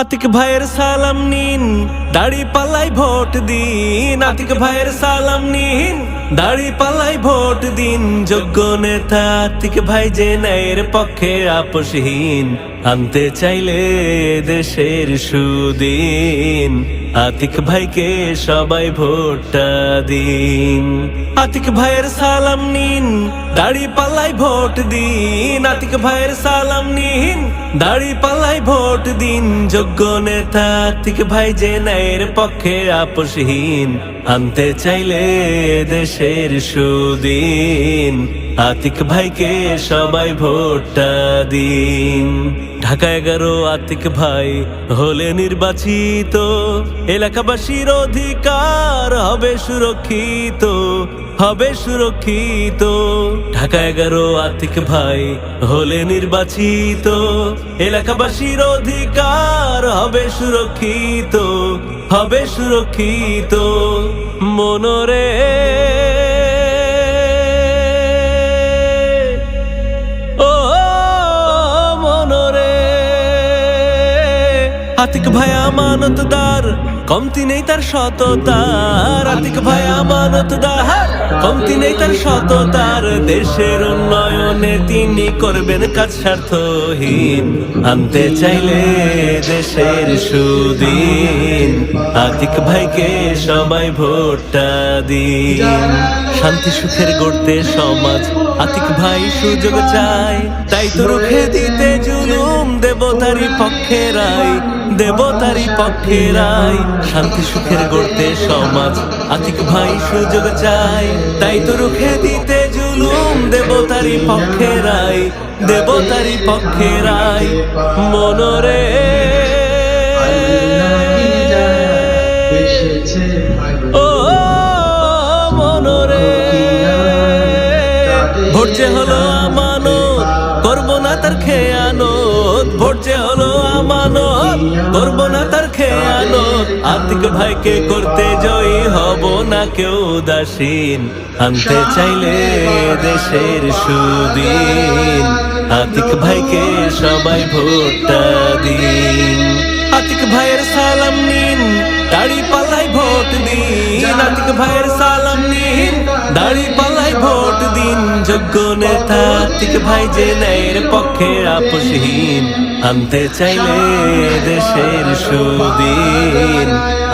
আতিক ভাইয়ের সালাম নিন, দাড়ি পাল্লাই ভোট দিন। আতিক ভাইয়ের সালাম নিন, দাড়ি পাল্লাই ভোট দিন। যোগ্য নেতা আতিক ভাই যে ন্যায়ের পক্ষে আপোষহীন, আনতে চাইলে দেশের সুদিন। আতিক ভাইকে সবাই ভোটটা দিন। আতিক ভাইয়ের সালাম নিন, দাড়ি পাল্লাই ভোট দিন। আতিক ভাইয়ের সালাম নিন, দাড়ি পাল্লাই ভোট দিন। যোগ্য নেতা আতিক ভাই যে ন্যায়ের পক্ষে আপোষহীন, আনতে চাইলে দেশের সুদিন। আতিক ভাইকে সবাই ভোটটা দিন। ঢাকা 11 আতিক ভাই হলে নির্বাচিত, এলাকাবাসীর অধিকার হবে সুরক্ষিত, হবে সুরক্ষিত। ঢাকা 11 আতিক ভাই হলে নির্বাচিত, এলাকাবাসীর অধিকার হবে সুরক্ষিত, হবে সুরক্ষিত। মনরে আতিক ভাই আমানতদার, কমতি নেই তার সততার। আতিক ভাই আমানতদার, কমতি নেই তার সততার। দেশের উন্নয়নে তিনি করবেন কাজ স্বার্থহীন, আনতে চাইলে দেশের সুদিন। আতিক ভাইকে সবাই ভোটটা দিন। শান্তি সুখের গড়তে সমাজ আতিক ভাই সুযোগ চায়, তাই তো রুখে দিতে জুলুম দেবতারি পক্ষে রায়, দেবতারি পক্ষে রায়। শান্তি সুখের গড়তে সমাজ আতিক ভাই সুযোগ চায়, তাই তো রুখে দিতে জুলুম দেবতারি পক্ষে রায়, দেবতারি পক্ষে রায়। মনরে ও মনরে ভোট যে হলো আমানত, করবো না তার খেয়ানত। ভোট যে হলো আমানত, করবো না তার খেয়ানত। আতিক ভাইকে করতে জয়ী হব না কেউ উদাসীন, আনতে চাইলে দেশের সুদিন। আতিক ভাইকে সবাই ভোটটা দিন। আতিক ভাইয়ের সালাম নিন, দাড়ি পাল্লাই ভোট দিন। আতিক ভাইয়ের সালাম নিন, দাড়ি পাল্লাই ভোট দিন। যোগ্য নেতা আতিক ভাই যে ন্যায়ের পক্ষে আপোষহীন, আনতে চাইলে দেশের সুদিন।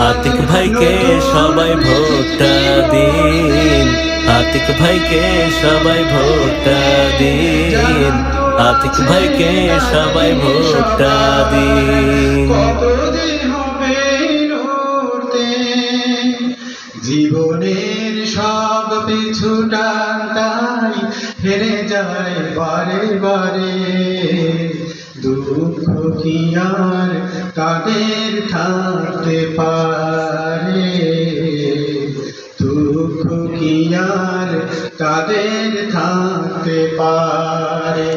আতিক ভাইকে সবাই ভোটটা দিন। আতিক ভাইকে সবাই ভোটটা দিন। আতিক ভাইকে সবাই ভোটটা দিন। জীবনের সব পিছু টানটাই হেরে যায় বারে বারে। দুঃখ কি আর তাদের থাকতে পারে, দুঃখ কি আর তাদের থাকতে পারে।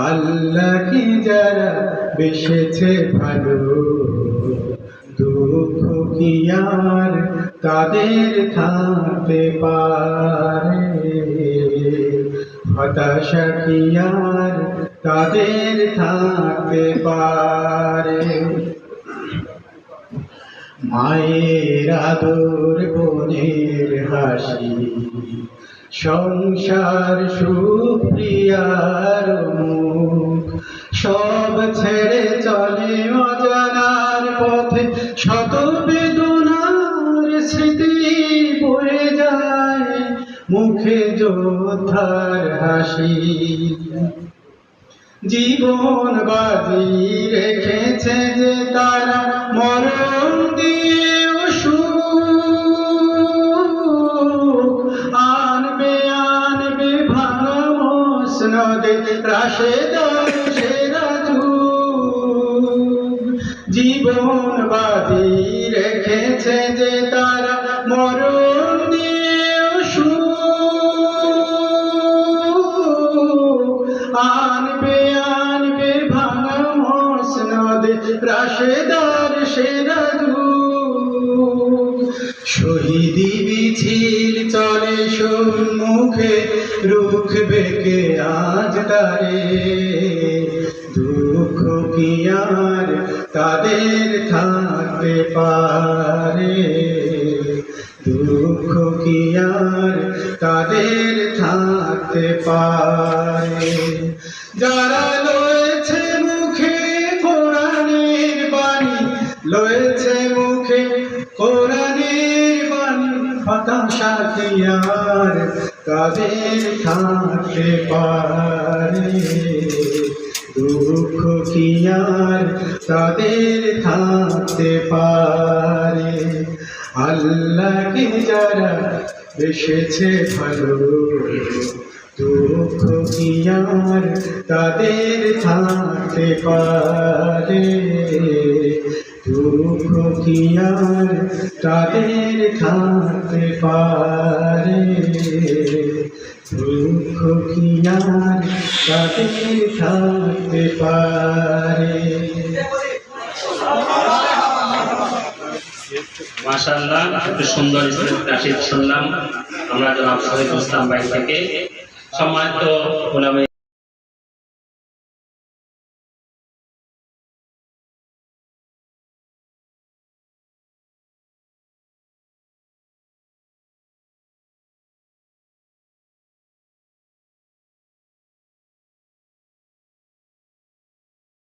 আল্লাহকে যারা বেসেছে ভালো, দুঃখ কি আর তাদের থাকতে পারে, হতাশা কি আর তাদের থাকতে পারে। মায়ের আদর, বোনের হাসি, সংসার সুপ্রিয়ার মুখ, সব ছেড়ে চলে অজানার পথে। শত বেদনার স্মৃতি বয়ে যায়, মুখে যোদ্ধার হাসি। জীবন বাজি রেখেছে যে তারা, মরণ দিয়ে সুখ আনবে, আনবে ভাঙা মসনদে রাশেদার সেরা যুগ। জীবন বাজি রেখেছে যে তারা, মরণ দিয়ে সুখ আনবে, আনবে ভাঙা মসনদে রাশেদার সেরা যুগ। শহীদি মিছিল চলে সম্মুখে, রুখবে কে আজ তারে। দুঃখ কি আর তাদের থাকতে পারে, দুঃখ কি আর তাদের থাকতে পারে। যারা লয়েছে মুখে কোরআনের বাণী, লয়েছে মুখে কোরআনের বাণী, হতাশা কি আর তাদের থাকতে পারে, দুঃখ কি আর তাদের থাকতে পারে। আল্লাহকে যারা বেসেছে ভালো, দুঃখ কি আর তাদের থাকতে পারে, দুঃখ কি আর তাদের থাকতে পারে, দুঃখ কি আর তাদের থাকতে পারে। মাশাআল্লাহ, একটু সুন্দর নাশিদ শুনলাম আমরা জনাব শহীদুল ইসলাম ভাই থেকে। সম্মানিত উলামায়ে